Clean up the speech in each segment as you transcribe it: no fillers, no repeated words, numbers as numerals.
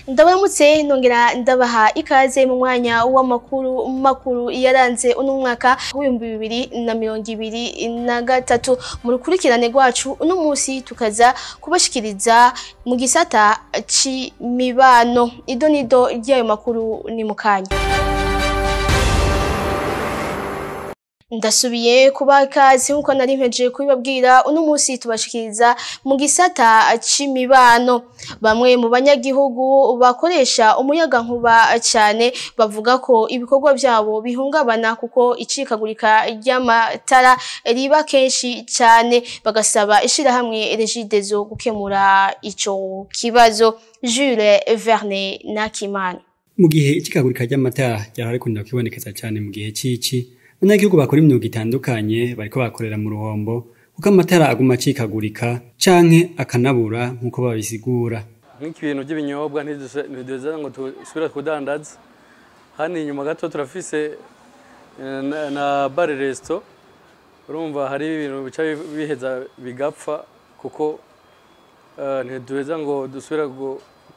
Ndabamutse nongera ndabaha ikaze mu mwanya w'amakuru yaranze uno mwaka w'2023 mu rukurikirane rwacu uno munsi tukaza kubashikiriza mu gisata c'imibano idonido ry'ayo makuru ni mukanya. Ndasubiye kubakazi nkuko nari mpeje kubibabwira uno munsi tubashikiriza mu gisata c'imibano. Bamwe mu banyagihugu bakoresha umuyaga nkuba cyane bavuga ko ibikorwa byabo bihungabana kuko icikagurika ry'amatara riba kenshi cyane, bagasaba ishirahamwe Regideso gukemura ico kibazo. Jules Verne Nakimana. Mu gihe icikagurika ry'amatara ryahari kunda kwibonekeza cyane mu gihe cici, abanyagihugu bakora imyuga itandukanye bariko bakorera mu ruhombo kuko amatara aguma acikagurika canke akanabura nkuko babisigura. Nk'ibintu by'ibinyobwa ntideza ngo tusubira kudandaza. Hano inyuma gato turafise na bar resto, urumva hari ibintu bica biheza bigapfa kuko ntideza ngo dusubira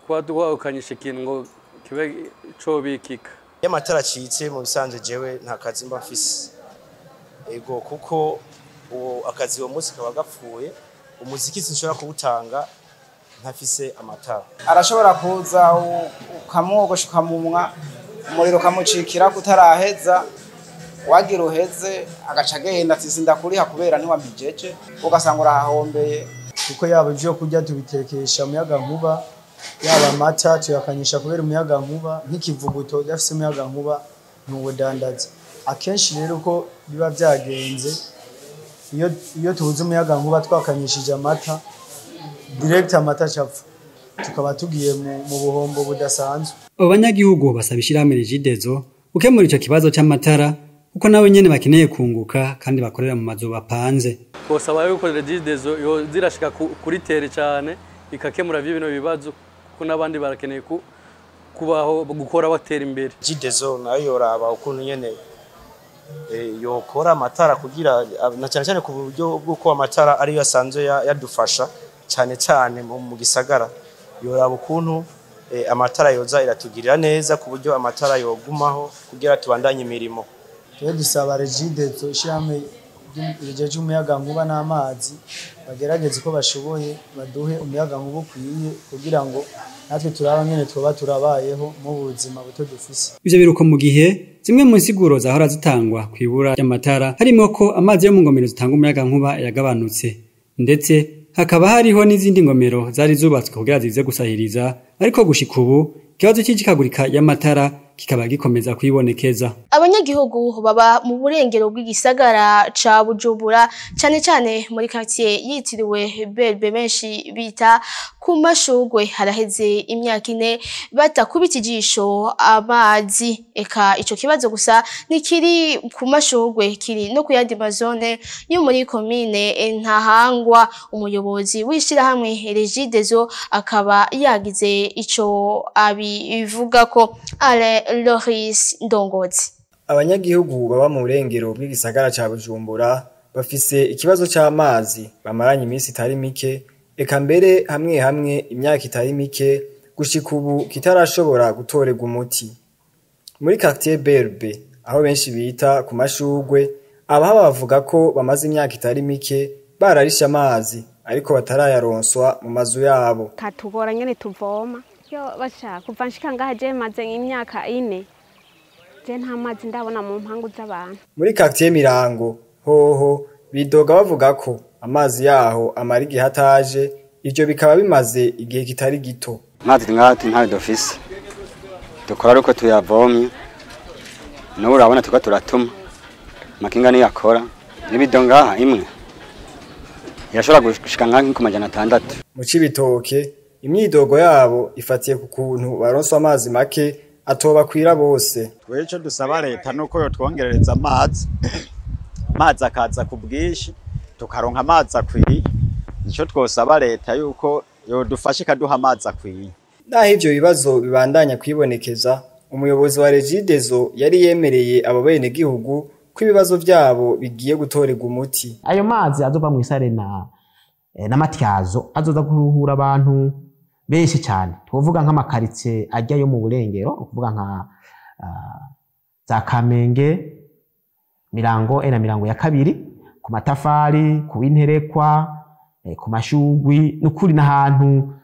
kuba duhakanyisha ikintu ngo kibe cobikika. Amatara acitse mu bisanzwe jewe nta kazi mba mfise ego kuko akazi uwo munsi kaba gapfuye, umuziki sinshobora kuwutanga ntafise amatara. Arashobora kuza ukamwogosha ukamumwa umuriro kamucikira kutaraheza, wagira uheze agaca agenda ati sindakuriha kubera ntiwampijeje, ugasanga urahahombeye. Kuko yaba ivyo kurya tubitekesha umuyaga nkuba, yaba amata tuyakanyisha kubera umuyaga nkuba, nk'ikivuguto gafise umuyaga nkuba ntubudandaza. Akenshi rero uko biba byagenze, iyo tubuze umuyaga nkuba twakanyishije amata direct amata capfa, tukaba tugiye mu buhombo budasanzwe. Abo banyagihugu basaba ishirahamwe Regideso gukemura ico kibazo c'amatara kuko nawe nyene bakeneye kunguka kandi bakorera mu mazu bapanze. Kosaba yuko Regideso yo zirashika kuri tere cyane ikakemura bino bibazo kuko nabandi barakeneye kubaho gukora batera imbere. Regideso nayo yoraba ukuntu nyene yokora amatara kugira na cyane ku buryo bw'uko amatara ari yasanzwe yadufasha cyane mu gisagara. Yoraba ukuntu amatara yoza iratugirira neza ku buryo amatara yogumaho kugira tubandanye imirimo. Twe dusaba Regideso ishame ijeje umuyaga nkuba n'amazi bagerageze ko bashoboye baduhe umuyaga nkuba ukwiye kugira ngo natwe turaba nyene twoba turabayeho mu buzima buto dufise. Ivyo biruko mu gihe zimwe mu nsiguro zahora zitangwa kwibura y'amatara harimo ko amazi yo mu ngomero zitanga umuyaga nkuba yagabanutse, ndetse hakaba hariho n'izindi ngomero zari zubatswe kugira zize gusahiriza, ariko gushika ubu ikibazo c'icikagurika y'amatara kikaba gikomeza kwibonekeza. Abanyagihugu baba mu burengero bw'igisagara ca Bujumbura cyane muri quartier yitiriwe Belbe benshi bita ku Mashugwe, haraheze imyaka 4 batakubita ijisho amazi. Eka ico kibazo gusa nikiri ku Mashugwe, kiri no kuyandi mazone yo muri commune Ntahangwa. Umuyobozi w'ishirahamwe Regideso akaba yagize ico abivuga ko Loris Ndongozi. Abanyagihugu baba mu burengero bw'igisagara ca Bujumbura bafise ikibazo c'amazi bamaranye iminsi itari mike, eka mbere hamwe imyaka itari mike gushika ubu kitarashobora gutorerwa umuti. Muri quartier Belbe aho benshi bita ku Mashugwe, abaha bavuga ko bamaze imyaka itari mike bararisha amazi ariko batarayaronswa mu mazu yabo. Katugora nyene tuvoma yo basha kuva nshika ngaha je maze imyaka 4 je nta mazi ndabona mu mpangu z'abantu. Muri quartier Mirango hoho bidoga bavuga ko amazi yaho amara igihe hataje, ivyo bikaba bimaze igihe kitari gito. Amazi ngati nta dofise dukora ariko tuyavomye no urabona tuko turatuma makinga ni yakora n'ibidonga imwe yashobora gushika nka ku majana 6. Mu Cibitoke imyidogo yabo ifatiye ku kuntu baronswa amazi make atobakwira bose. Tweco dusaba leta nuko yo twongerereza amazi akaza ku bwishi tukaronka amazi akwiye. Nico twosaba leta yuko yo dufashe kaduha amazi akwiye. Naho ivyo bibazo bibandanya kwibonekeza, umuyobozi wa Regideso yari yemereye abo bene gihugu ko ibibazo vyabo bigiye gutorerwa umuti. Ayo mazi azova mu isare na matyazo azoza kuruhura abantu benshi cyane tuvuga nk'amakaritsiye ajya yo mu burengero ukuvuga nka za Kamenge Mirango na Mirango ya kabiri ku matafari ku Interekwa ku Mashugwi n'ukuri n'ahantu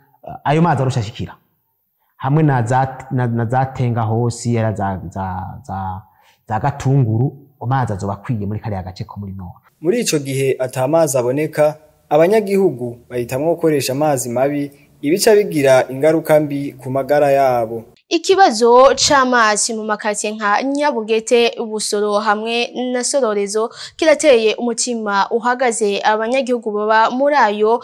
ayo mazi arushashikira hamwe na zatenga hose era za Gatunguru amazi azobakwiye muri kare agace ko muri Nord. Muri ico gihe atamazi aboneka abanyagihugu bahitamwo gukoresha amazi mabi ibica bigira ingaruka mbi ku magara yabo. Ikibazo c'amazi mu makaritsiye nka Nyabugete, Busoro hamwe na Sororezo kirateye umutima uhagaze abanyagihugu baba muri ayo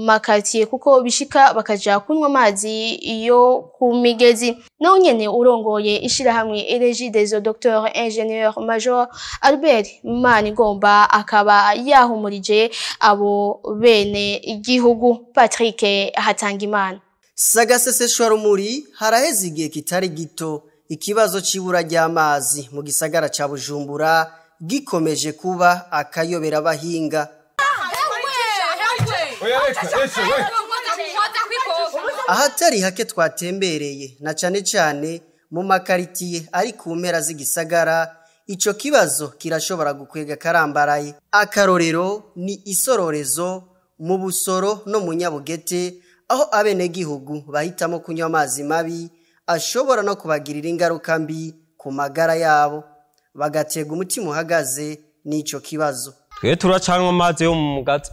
makaritsiye kuko bishika bakaja kunywa amazi yo ku migezi. Naho nyene urongoye ishirahamwe Regideso Dr Ingenieur Major Albert Manigomba akaba yahumurije abo bene igihugu. Patrick Hatangimana. Sagaseseshwa rumuri haraheze igihe kitari gito ikibazo c'ibura ry'amazi mu gisagara ca Bujumbura gikomeje kuba akayobera abahinga. Ahatari hake twatembereye na cane cane mu makaritiye ari ku mpera z'igisagara ico kibazo kirashobora gukwega karambaraye. Akarorero ni Isororezo, mu Busoro no mu Nyabugete aho abenegihugu bahitamo kunywa amazi mabi ashobora no kubagirira ingaruka mbi ku magara yabo bagatega umutima uhagaze n'ico kibazo. Twe turacanywa amazi yo mu mugaza,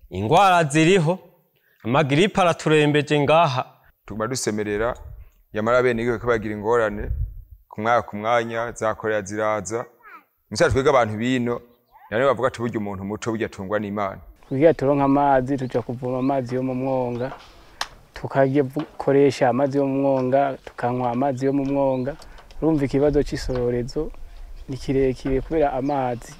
ingwara ziriho, amagiripe araturembeje ngaha, tuba dusemerera yamara abenegihugu kabagira ingorane ku mwanya zakorera ziraza misali twega abantu bino yani bavuga ati burya umuntu muco burya tungwa n'Imana. Kugira turonka amazi tuja kuvoma amazi yo mu mwonga tukagiye gukoresha amazi yo mu mwonga tukanywa amazi yo mu mwonga. Urumva ikibazo c'Isororezo ni kirekire kubera amazi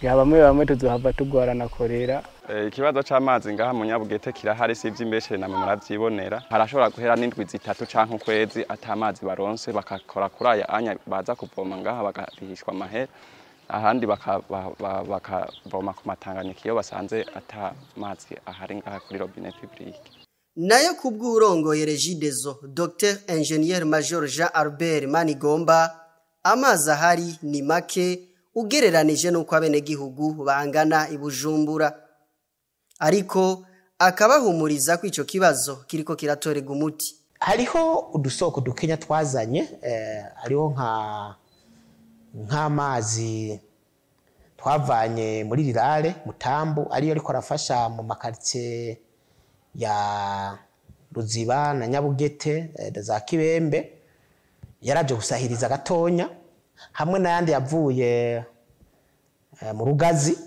bamwe tuzohava tugwarana korera. Ikibazo c'amazi ngaha mu Nyabugete kirahari sivyo imbeshere namwe muravyibonera. Harashobora guhera n'indwi zitatu canke ukwezi atamazi baronse bakakora kuri aya anya baza kuvoma ngaha bagarihishwa amahera. Ahandi bakavoma ku Matanganyika iyo basanze atamazi ahari ngaha kuri robinet publique. Nayo kubw'urongoye Regideso Dr Ingenieur Major Jean Albert Manigomba amazi ahari ni make ugereranije nuko abenegihugu bangana i Bujumbura, ariko akabahumuriza ko ico kibazo kiriko kiratorega umuti. Hariho udusoko dukenya twazanye hariho nk'amazi twavanye muri Rirare Mutambu ariyo ariko arafasha mu makaritsiye ya Ruziba na Nyabugete za Kibembe yaraje gusahiriza gatonya hamwe n'ayandi yavuye mu Rugazi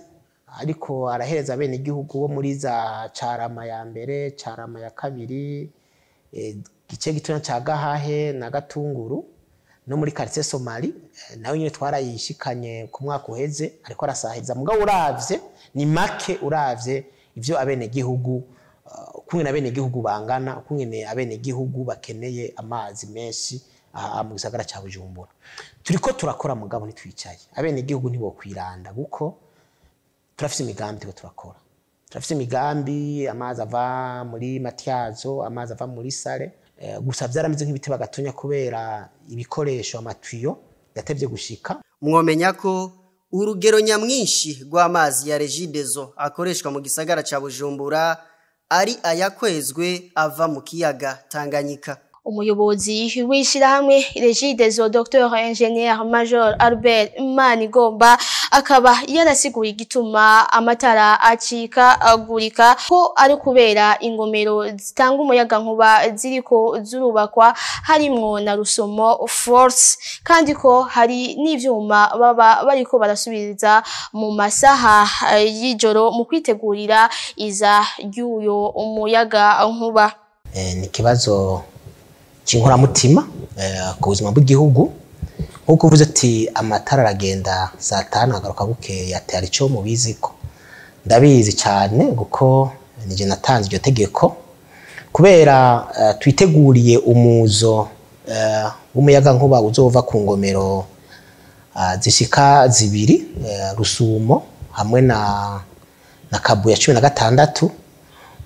ariko arahereza abene igihugu bo muri za Carama ya mbere Carama ya kabiri gice gitonya ca Gahahe na Gatunguru no muri quartier Somali nawe nyine twarayishikanye ku mwaka uheze ariko arasahiriza mugabo uravye ni make uravye ivyo abene gihugu kungena abene gihugu bangana kungene abene gihugu bakeneye amazi menshi mu gisagara ca Bujumbura. Turiko turakora mugabo nitwicaye abene gihugu ntibo kwiranda guko turafise imigambi tiko turakora. Turafise imigambi amazi ava muri Matyazo, amazi ava muri Sare gusa byaramize nk'ibiti bagatonya kubera ibikoresho amatuyo yatevye gushika. Mwomenya ko urugero nyamwinshi rw'amazi ya Regideso akoreshwa mu gisagara ca Bujumbura ari ayakwezwe ava mu kiyaga Tanganyika. Umuyobozi w'ishirahamwe Regideso Dr Ingenieur Major Albert Manigomba akaba yarasiguye igituma amatara acika agurika ko ari kubera ingomero zitanga umuyaga nkuba ziriko zurubakwa harimwo na Rusomo Force kandi ko hari n'ivyuma baba bariko barasubiriza mu masaha y'ijoro mu kwitegurira iza ry'uyo umuyaga nkuba. Ni kibazo cy'inkoramutima ku buzima bw'igihugu nkuko uvuze ati amatara aragenda saa 5 agaruka buke yatari cyo mubiziko ndabizi cyane guko nije natanze iryo tegeko kubera twiteguriye umuzo w'umuyaga nkuba uzova ku ngomero zishika zibiri Rusumo hamwe na Kabuye 16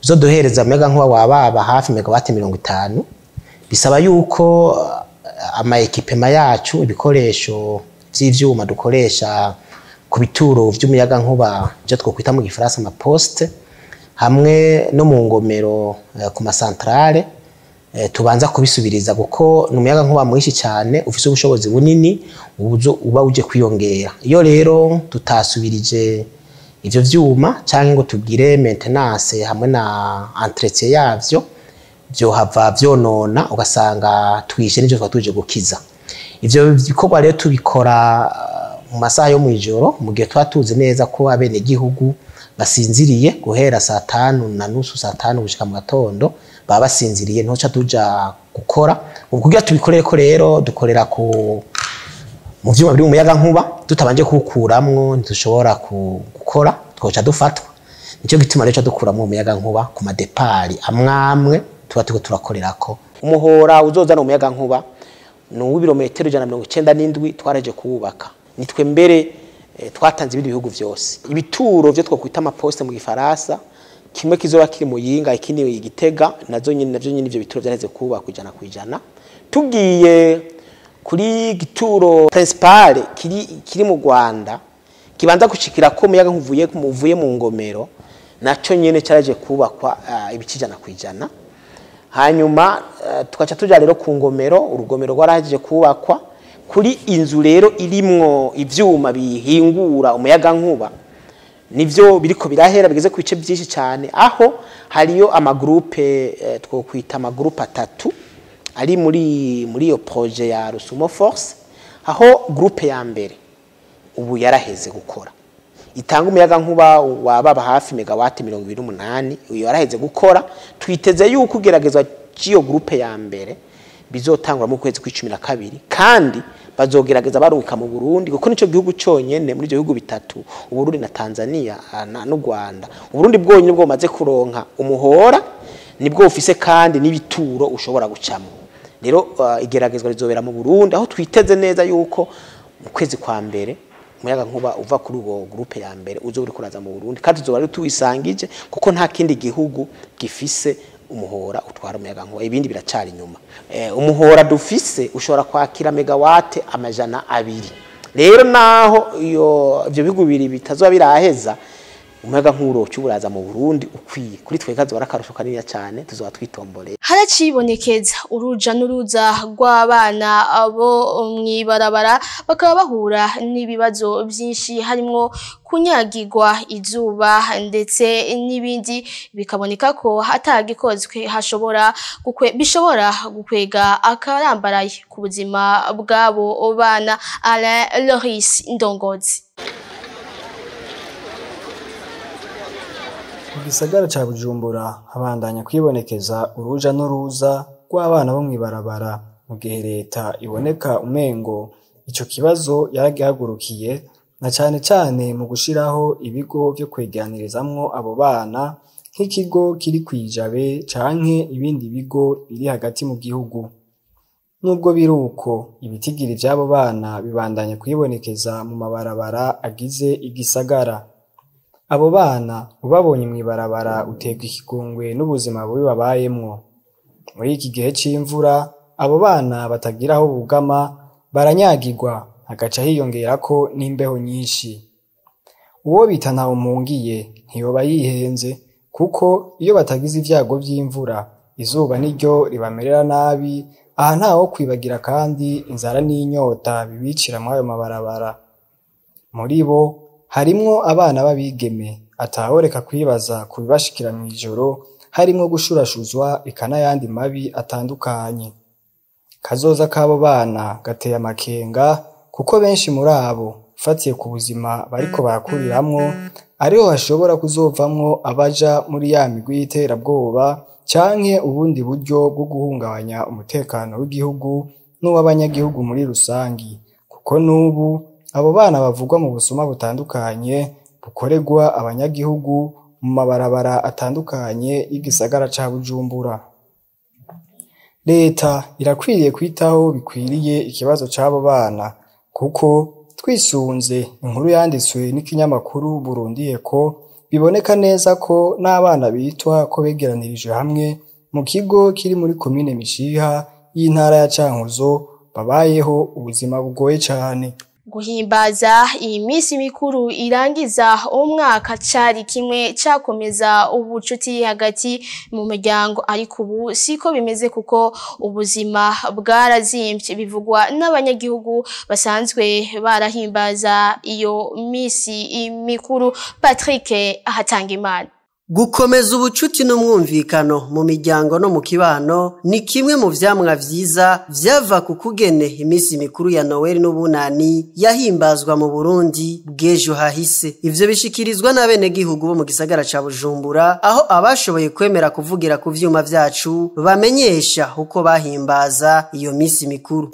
bizoduhereza umuyagankuba wababa hafi megawati 50. Bisaba yuko ama ekipema yacu ibikoresho vy'ivyuma dukoresha ku bituro vy'umuyagankuba byo twokwita mu gifaransa ama poste hamwe no mu ngomero ku masantrale tubanza kubisubiriza kuko n'umuyagankuba mwinshi cyane ufise ubushobozi bunini uba uje kwiyongera. Iyo rero tutasubirije ivyo vyuma canke ngo tugire maintenance hamwe na entretien yavyo byo hava vyonona ugasanga twishe n'ivyo twatuje gukiza. Ivyo bikorwa rero tubikora mu masaha yo mwijoro mu gihe twatuze neza ko abene gihugu basinziriye guhera 5:30 saa 5 gushika mu gatondo baba basinziriye ntoca tuja gukora. Kugira tubikorere ko rero dukorera ku mu vyuma biri mu muyagankuba tutabanje kukuramwo ntushobora gukora twoca dufatwa. Nico gituma rero dukuramwo umuyagankuba ku madepari amwamwe tuba turakorerako. Umuhora uzozana umuyagankuba no w'ibirometero 197 twaraje kuwubaka. Nitwe mbere twatanze ibindi bihugu vyose. Ibituro byo twokwita ama poste mu gifaransa kimwe kizoba kiri mu Yinga ikindi Igitega navyo nyine ivyo bituro byareze kuba kujana kwijana. Tugiye kuri gituro principal kiri mu Rwanda kibanza gushikira ko umuyaga nkuvuye mu ngomero naco nyene cyaraje kubakwa ibicijana kwijana. Hanyuma tukaca tuja rero ku ngomero urugomero rwaraje kubakwa kuri inzu rero irimwo ivyuma bihingura umuyaga nkuba nivyo biriko birahera bigeze ku bice byinshi cyane aho hariyo amagroupe twokwita amagroupe 3 ari muri iyo projet ya Rusumo Force aho groupe ya mbere ubu yaraheze gukora itanga umuyaga nkuba wababa hafi megawati 28 uyu yaraheze gukora twiteze yuko ugeragezwa ciyo groupe ya mbere bizotangwa mu kwezi kwa12 kandi bazogerageza baruka mu Burundi kuko nico gihugu cyonyene muri byo bihugu bitatu Uburundi na Tanzania n'u Rwanda. Uburundi bwonyine bwo maze kuronka umuhora nibwo ufise kandi n'ibituro ushobora gucamo. Rero igeragezwa rizobera mu Burundi aho twiteze neza yuko mu kwezi kwa mbere umuyaga nkuba uva kuri uwo groupe ya mbere uzoburi kuraza mu Burundi kandi tuzoba tuwisangije kuko nta kindi gihugu gifise umuhora utwara umuyaga nkuba ibindi biracari nyuma. Umuhora dufise ushobora kwakira megawate 200. Rero naho ivyo bihugu bibiri bitazoba biraheza umuyaga nkuro cyuburaza mu Burundi ukwiye kuri twekazo barakarusho kanini cyane tuzoba twitomboreye. Haracibonekeza uruja n'uruza rw'abana abo mwibarabara bakaba bahura n'ibibazo byinshi harimo kunyagirwa izuba ndetse n'ibindi bikaboneka ko hatagikozwe bishobora gukwega akarambaraye ku buzima bwabo bana. Alain Loris Ndongozi. Mu gisagara ca Bujumbura habandanya kwibonekeza uruja n'uruza rw'abana bo mwibarabara mu gihe leta iboneka umengo ico kibazo yaragihagurukiye na cane mu gushiraho ibigo byo kwegeranirizamwo abo bana nk'ikigo kiri kwijabe canke ibindi bigo biri hagati mu gihugu. Nubwo biruko ibitigiri by'abo bana bibandanya kwibonekeza mu mabarabara agize igisagara. Abo bana ubabonye mwibarabara utegwa ikigongwe n'ubuzima bubi babayemwo. Muri iki gihe c'imvura abo bana batagiraho bugama baranyagirwa hagaca hiyongerako n'imbeho nyinshi. Uwo bita ntaho mungiye ntiyoba yihenze kuko iyo batagize ivyago vy'imvura izuba niryo ribamerera nabi aha ntaho kwibagira kandi inzara n'inyota bibicira mu ayo mabarabara. Muri bo harimwo abana babigeme atahoreka kwibaza kubibashikira mwijoro harimwo gushurashuzwa ikanayandi mabi atandukanye. Kazoza kabo bana gateye amakenga kuko benshi muri abo fatiye ku buzima bariko barakuriramwo ariho hashobora kuzovamwo abaja muri ya migwi y'iterabwoba canke ubundi buryo bwo guhungabanya umutekano w'igihugu n'uw'abanyagihugu muri rusangi kuko nubu abo bana bavugwa mu busuma butandukanye bukorerwa abanyagihugu mu mabarabara atandukanye y'igisagara ca Bujumbura. Leta irakwiriye kwitaho bikwiriye ikibazo c'abo bana kuko twisunze inkuru yanditswe n'ikinyamakuru Burundi Eko biboneka neza ko n'abana bitwa ko begeranirije hamwe mu kigo kiri muri komine Mishiha y'intara ya Cankuzo babayeho ubuzima bugoye cyane. Guhimbaza iyi minsi mikuru irangiza umwaka cari kimwe cakomeza ubucuti hagati mu muryango, ariko ubu siko bimeze kuko ubuzima bwarazimvye, bivugwa n'abanyagihugu basanzwe barahimbaza iyo minsi mikuru. Patrick Hatangimana. Gukomeza ubucuti n'umwumvikano mu miryango no mu kibano ni kimwe mu vyamwa vyiza vyava ku kugene iminsi mikuru ya Noel n'ubunani yahimbazwa mu Burundi bw'ejo hahise. Ivyo bishikirizwa n'abenegihugu bo mu gisagara ca Bujumbura, aho abashoboye kwemera kuvugira ku vyuma vyacu bamenyesha uko bahimbaza iyo minsi mikuru.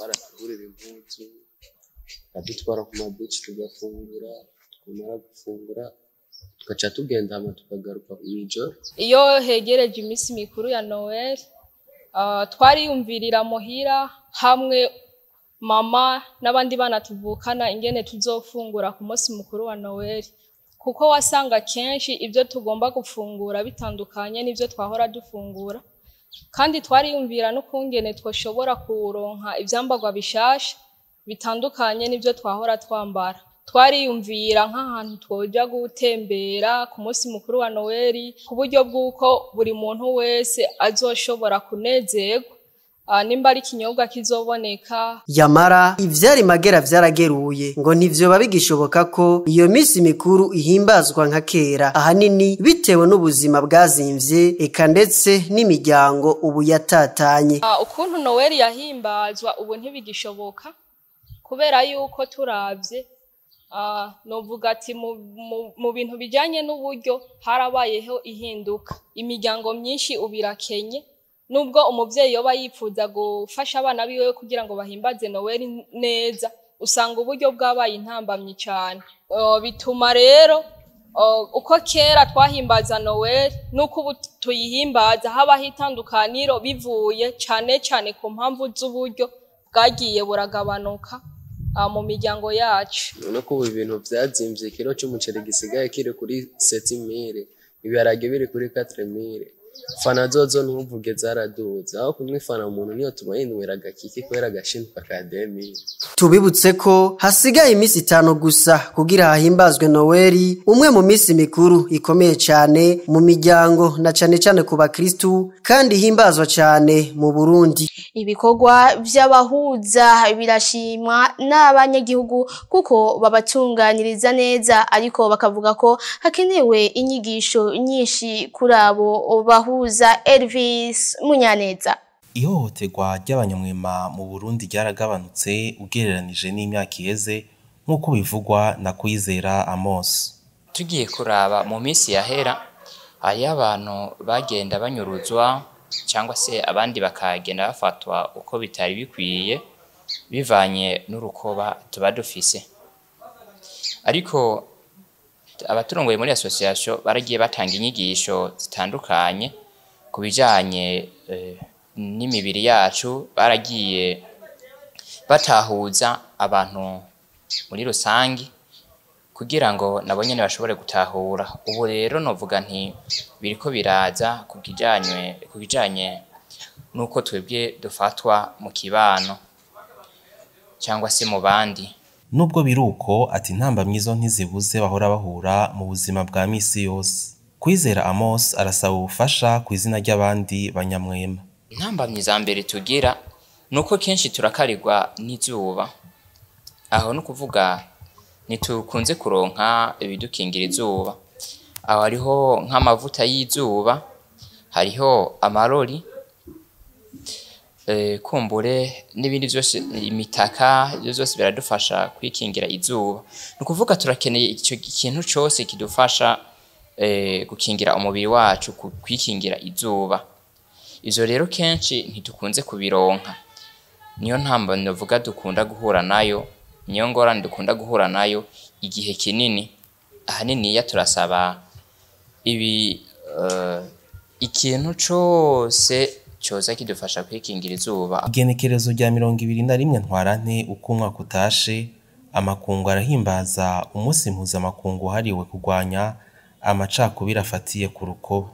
Adutwara ku mabici tugafungura, tumara gufungura tugaca tugenda hama tukagaruka mw'ijoro. Iyo hegereje iminsi mikuru ya Noel, twariyumvirira muhira hamwe mama n'abandi bana tuvukana ingene tuzofungura ku munsi mukuru wa Noel, kuko wasanga kenshi ibyo tugomba gufungura bitandukanye n'ivyo twahora dufungura, kandi twariyumvira n'ukungene twoshobora kuronka ivyambarwa bishasha bitandukanye n'ivyo twahora twambara. Twariyumvira nk'ahantu twoja gutembera ku munsi mukuru wa Noel, ku buryo bw'uko buri muntu wese azoshobora kunezerwa nimba ari ikinyobwa kizoboneka. Yamara ivyari magera vyarageruye ngo ntivyoba bigishoboka ko iyo minsi mikuru ihimbazwa nka kera, ahanini bitewe n'ubuzima bwazimvye eka ndetse n'imiryango ubu yatatanye. Ukuntu Noel yahimbazwa ubu ntibigishoboka kubera yuko turavye novuga ati mu bintu bijanye n'uburyo harabayeho ihinduka. Imiryango myinshi ubirakenye, nubwo umuvyeyi yoba yipfuza gufasha abana biwe kugira ngo bahimbaze Noel neza, usanga uburyo bwabaye intambamyi cyane. Bituma rero uko kera twahimbaza Noel nuko ubu tuyihimbaza habaho itandukaniro bivuye cyane cyane ku mpamvu z'uburyo bwagiye buragabanuka mu miryango yacu. None ko ibintu vyazimvye, kilo c'umuceri gisigaye kiri kuri 7000, ibiharage biri kuri 4000. Fana zozo ntuvuge zaraduza, aho kumwe fana umuntu niyo tumayinwera gakiki kwera gashinzwe academy. Tubibutse ko hasigaye iminsi 5 gusa kugira hahimbazwe Noel, umwe mu minsi mikuru ikomeye cyane mu miryango na cyane ku bakristu, kandi himbazwa cyane mu Burundi. Ibikorwa vy'abahuza birashimwa n'abanyagihugu kuko babatunganyiriza neza, ariko bakavuga ko hakenewe inyigisho nyinshi kuri abo bahuza. Elvis Munyaneza. Ihohoterwa ry'abanyamwema mu Burundi ryaragabanutse ugereranije n'imyaka iheze nk'uko bivugwa na Kwizera Amos. Tugiye kuraba mu minsi yahera, hariyo abantu bagenda banyuruzwa cyangwa se abandi bakagenda bafatwa uko bitari bikwiye bivanye n'urukoba tuba dufise. Ariko abaturongoye muri association baragiye batanga inyigisho zitandukanye kubijanye n'imibiri yacu, baragiye batahuza abantu muri rusangi kugira ngo nabo nyene bashobore gutahura. Ubu rero novuga nti biriko biraza kubijanye nuko twebwe dufatwa mu kibano cyangwa se mu bandi. Nubwo biruko ati intambamyi zo ntizibuze bahora bahura mu buzima bwa misi yose. Kwizera Amos arasaba ubufasha ku izina ry'abandi banyamwema. Intambamyi za mbere tugira nuko kenshi turakarirwa n'izuba, aho no kuvuga nitukunze kuronka ibidukingira izuba. Aho hariho nk'amavuta y'izuba, hariho amarori, kumbure n'ibindi byose, imitaka, ibyo byose biradufasha kwikingira izuba. Nukuvuga turakeneye icyo kintu cyose kidufasha gukingira umubiri wacu, kwikingira izuba. Izo rero kenshi ntitukunze kubironka, niyo ntambamyi novuga dukunda guhura nayo, niyo ngorane dukunda guhura nayo igihe kinini. Ahanini ya turasaba ikintu cyose cyoza kidufasha kwikingira izuba. Igenekerezo rya 21 Ntwarante uko umwaka utashe, amakungu arahimbaza umunsi mpuzamakungu hariwe kurwanya amacakubiri afatiye ku rukoba.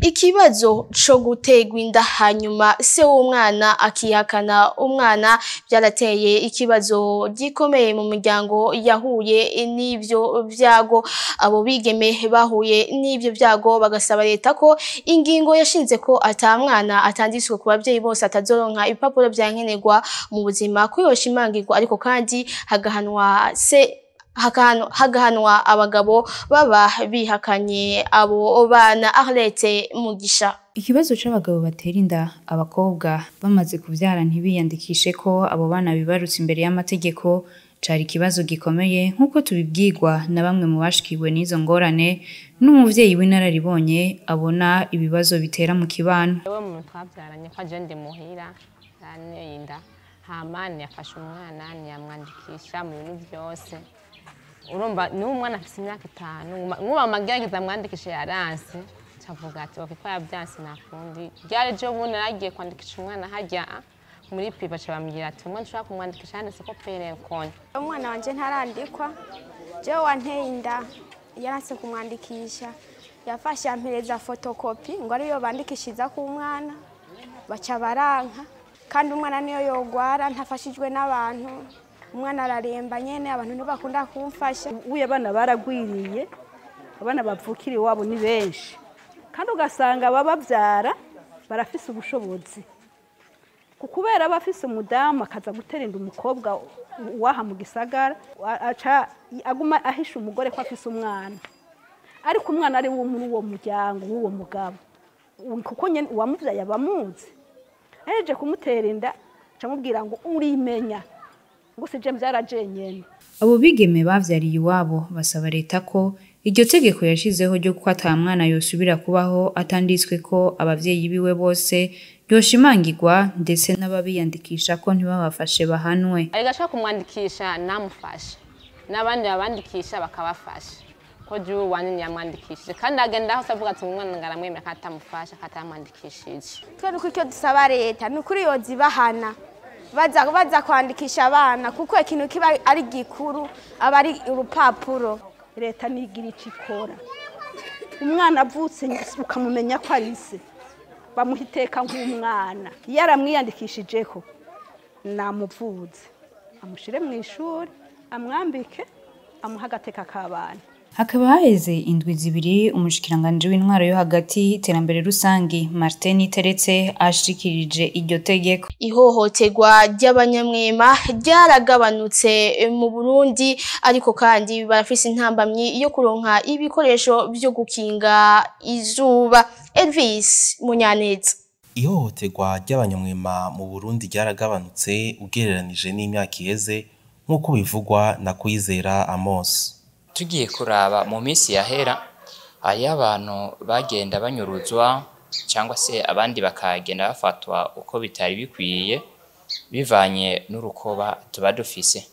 Ikibazo co gutegwa inda hanyuma se w'umwana akihakana umwana byarateye ikibazo gikomeye mu muryango yahuye n'ivyo vyago. Abo bigeme bahuye n'ivyo vyago bagasaba leta ko ingingo yashinze ko atamwana atanditswe ku bavyeyi bose atazoronka ibipapuro vyankenerwa mu buzima ko yoshimangirwa, ariko kandi hagahanwa abagabo baba bihakanye abo bana. Arlette Mugisha. Ikibazo c'abagabo batera inda abakobwa bamaze kuvyara ntibiyandikishe ko abo bana bibarutse imbere y'amategeko cari ikibazo gikomeye nk'uko tubibwirwa na bamwe mu bashikiwe n'izo ngorane n'umuvyeyi w'inararibonye abona ibibazo bitera mu kibano. Ewe mu twabyaranye kwa jende muhira inda hamani yafashe umwana ntiyamwandikisha mu bintu byose. Urumva ni umwana afite imyaka 5 nkuba amagerageza amwandikishe yaranse cavuga ati ko yabyanse nakundi byari je bundi nagiye kwandikisha umwana hajya muri pipa cabambwira ati umwana ushaka kumwandikisha handitse ko pere konye. Umwana wanje ntarandikwa je wanteye inda yaranse kumwandikisha yafashe ampereza fotokopi ngo ariyo bandikishiza ku mwana baca baranka kandi umwana niyo yogwara ntafashijwe n'abantu umwana araremba nyene abantu ntibakunda kumfasha. Uye abana baragwiriye abana bavukira iwabo ni benshi kandi ugasanga babavyara barafise ubushobozi kubera bafise umudamu akaza guterinda umukobwa waha mu gisagara aca aguma ahisha umugore ko afise umwana ariko umwana ari wo muri uwo muryango w'uwo mugabo kuko nyene uwamuvyaye abamuzi aje kumuterinda camubwira ngo urimenya gusa je mvyaraje nyene. Abo bigeme bavyariye iwabo basaba leta ko iryo tegeko yashizeho ryo kwata mwana yosubira kubaho atanditswe ko abavyeyi biwe bose yoshimangirwa ndetse n'ababiyandikisha ko ntibabafashe bahanwe. Arigashaka kumwandikisha namufashe n'abandi babandikisha bakabafasha ko juru wanini yamwandikishije kandi agenda aho savuga ati umwana ngaramwemera katamufasha katamwandikishije. Twe nuko icyo dusaba leta nukuri yozibahana baza kwandikisha abana kuko ikintu kiba ari gikuru aba ari urupapuro. Leta nigira ikikora umwana avutse ukamumenya ko ari se bamuhiteka nk'umwana yaramwiyandikishijeho namuvuze amushire mu ishuri amwambike amuha agateka k'abana. Hakaba haheze indwi zibiri umushikiranganje w'intwaro yo hagati iterambere rusangi Martin Teretse ashikirije iryo tegeko. Ihohoterwa ry'abanyamwema ryaragabanutse mu Burundi ariko kandi barafise intambamyi yo kuronka ibikoresho byo gukinga izuba. Elvis Munyaneza. Ihohoterwa ry'abanyamwema mu Burundi ryaragabanutse ugereranije n'imyaka iheze nk'uko bivugwa na Kwizera Amos. Tugiye kuraba mu minsi yahera ari abantu bagenda banyuruzwa cyangwa se abandi bakagenda bafatwa uko bitari bikwiye bivanye n'urukoba tuba dufise.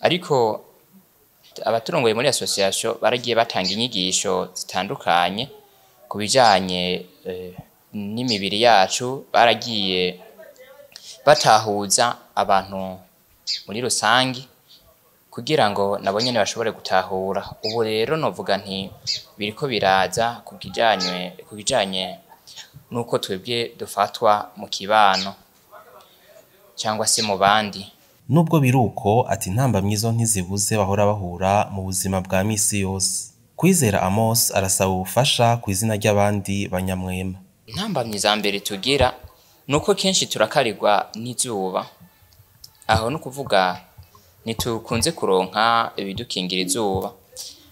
Ariko abaturongoye muri association baragiye batanga inyigisho zitandukanye kubijanye n'imibiri yacu, baragiye batahuza abantu muri rusangi kugira ngo nabo nyene bashobore gutahura. Ubu rero novuga nti biriko biraza kubijanye nuko twebwe dufatwa mu kibano cyangwa se mu bandi. Nubwo biruko ati intambamyi zo ntizibuze bahora bahura mu buzima bwa misi yose. Kwizera Amos arasaba ubufasha ku izina ry'abandi banyamwema. Intambamyi za mbere tugira nuko kenshi turakarirwa n'izuba. Aho no kuvuga nitukunze kuronka ibidukingira izuba.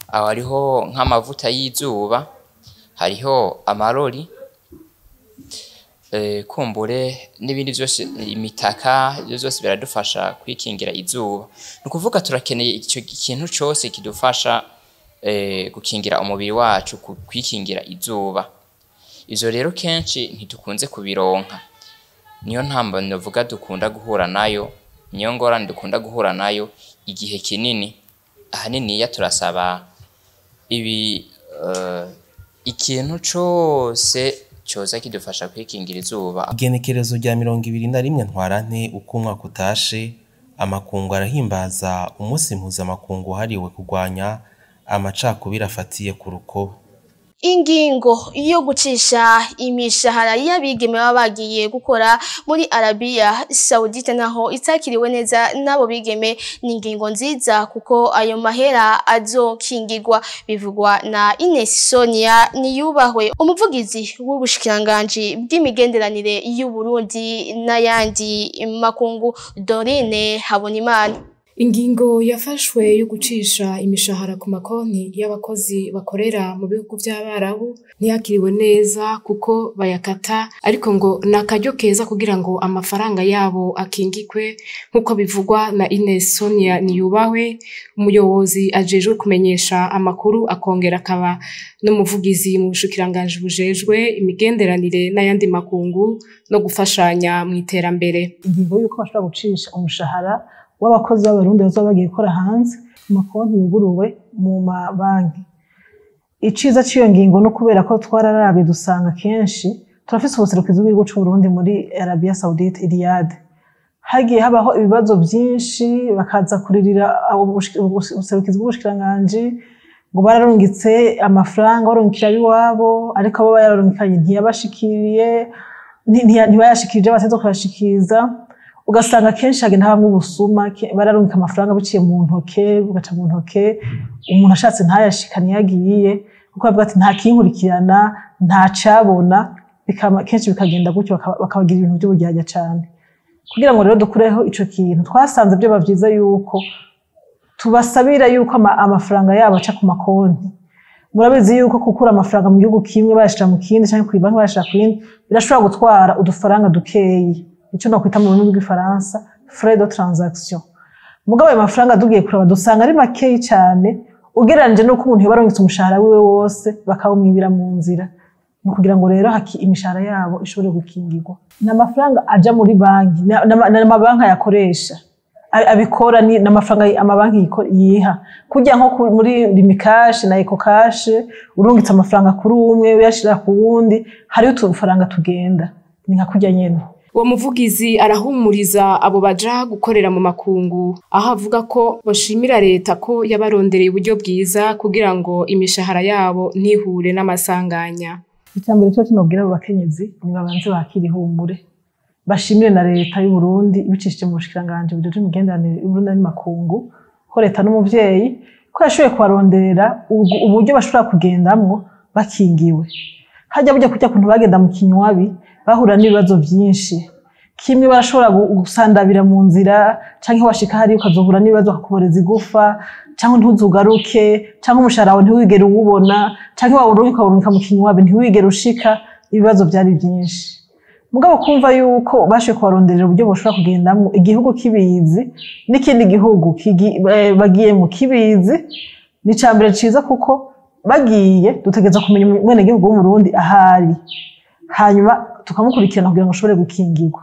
Aho hariho nk'amavuta y'izuba, hariho amarori, kumbure n'ibindi byose, imitaka, ibyo byose biradufasha kwikingira izuba. Nukuvuga turakeneye icyo kintu cyose kidufasha gukingira umubiri wacu, kwikingira izuba. Izo rero kenshi ntitukunze kubironka. Niyo ntambamyi novuga dukunda guhura nayo, niyo ngorane dukunda guhura nayo igihe kinini. Ahanini ya turasaba ikintu cyose cyoza kidufasha kwikingira izuba. Igenekerezo rya 21 ntwarante uko umwaka utashe, amakungu arahimbaza umunsi mpuzamakungu hariwe kurwanya amacakubiri afatiye ku rukoba. Ingingo yo gucisha imishahara y'abigeme baba bagiye gukora muri Arabia Saudite naho itakiriwe neza nabo bigeme ni ingingo nziza kuko ayo mahera azokingirwa bivugwa na Ines Sonia Niyubahwe umuvugizi w'ubushikiranganje bw'imigenderanire y'u Burundi n'ayandi makungu. Dorine Habonimana. Ingingo yafashwe yo gucisha imishahara ku makonti y'abakozi bakorera mu bihugu by'Abarabu ntiyakiriwe neza kuko bayakata, ariko ngo nakaryo keza kugira ngo amafaranga yabo akingikwe nkuko bivugwa na Ines Sonia Niyubahwe umuyobozi ajejwe kumenyesha amakuru akongera akaba n'umuvugizi mu bushikiranganje bujejwe imigenderanire n'ayandi makungu no gufashanya mu iterambere. Ingingo yuko bashobora gucisha umushahara w'abakozi b'abarundi bazoba bagiye gukora hanze mu makonti yuguruwe mu mabanki. Iciza c'iyo ngingo no kubera ko twararabe dusanga kenshi turafise ubuserukizi bw'igihugu c'u Burundi muri Arabia Saudite Riyadh. Hagiye habaho ibibazo byinshi bakaza kuririra ubuserukizi bw'ubushikiranganje ngo bararungitse amafaranga barungikira biwabo, ariko abo bayarungikanye ntiyabashikiriye ntibayashikirije bateze kubashikiriza. Ugasanga kenshi hagenda habamwe ubusuma bararungika amafaranga biciye mu ntoke bugaca mu ntoke, umuntu ashatse ntayashikane yagiye kuko bavuga ati nta kinkurikirana nta cabona, kenshi bikagenda gutyo bakabagira ibintu by'uburyarya cyane. Kugira ngo rero dukureho ico kintu twasanze byo bavyiza yuko tubasabira yuko amafaranga yabo aca ku makonti. Murabizi yuko kukura amafaranga mu gihugu kimwe bayashira mu kindi cyangwa kwibanki bayashira ku yindi birashobora gutwara udufaranga dukeyi, ico no kwita mu rurimi rw'ifaransa frais de transaction. Mugabo ayo mafaranga dugiye kuraba dusanga ari makeyi cyane ugereranije no ko umuntu yabarungitse umushahara wiwe wose bakawumwibira mu nzira. No kugira ngo rero imishahara yabo ishobore gukingirwa. N'amafaranga aja muri banki n'amabanki yakoresha abikora ni n'amafaranga amabanki yiha kujya nko muri Limikash na Ecocash urungitse amafaranga kuri umwe uyashira ku wundi hari utufaranga tugenda ni nka kujya nyene. Uwo muvugizi arahumuriza abo baja gukorera mu makungu aho avuga ko bashimira leta ko yabarondereye uburyo bwiza kugira ngo imishahara yabo ntihure n'amasanganya. Icyambere cyo kinobwira abo bakenyezi ni babanze bakiri humure bashimire na leta y'u Burundi ibicishije mu bushikiranganje bujejwe imigenderanire y'u Burundi n'amakungu ko leta n'umuvyeyi ko yashoboye kubaronderera uburyo bashobora kugendamwo bakingiwe. Hajya burya kujya kuntu bagenda mu kinywabi bahura n'ibibazo byinshi, kimwe barashobora gusandabira mu nzira canke washika hari ukazohura n'ibibazo akakuboreza igufa canke ntuzugaruke canke umushahara wawe ntiwigere uwubona canke wawurungika mu kinywabi ntiwigere ushika. Ibibazo byari byinshi, mugabo kumva yuko bashoboye kubaronderera uburyo boshobora kugendamwo igihugu kibizi n'ikindi gihugu bagiye mu kibizi ni cambere ciza kuko bagiye dutegeza kumenya mwene gihugu w'umurundi ahari hanyuma tukamukurikirana kugira ngo ashobore gukingirwa.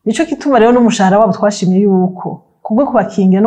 Nico kituma rero n'umushahara wabo twashimye yuko kubwo kubakingira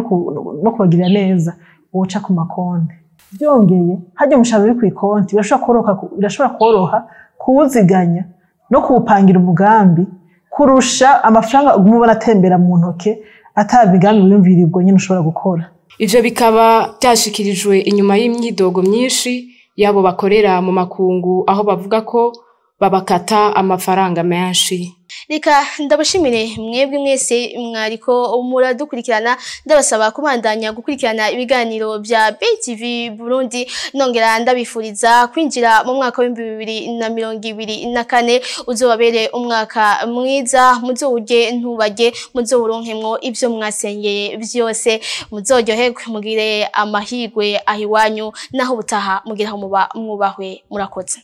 no kubagirira neza woca ku makonti. Byongeye hajya umushahara uri ku ikonti birashobora koroha kuwuziganya no kuwupangira umugambi kurusha amafaranga umubona atembera mu ntoke atabigambi wiyumvirirwa nyine ushobora gukora. Ivyo bikaba byashikirijwe inyuma y'imyidogo myinshi yabo bakorera mu makungu aho bavuga ko babakata amafaranga menshi. Reka ndabashimire mwebwe mwese mwariko muradukurikirana, ndabasaba kubandanya gukurikirana ibiganiro bya BTV Burundi, nongera ndabifuriza kwinjira mu mwaka wa 2024 uzobabere umwaka mwiza, muzowurye ntubage, muzowuronkemwo ivyo mwasengeye byose, muzoryoherwe, mugire amahirwe ahiwanyu naho butaha mugiraho muba mwubahwe. Murakoze.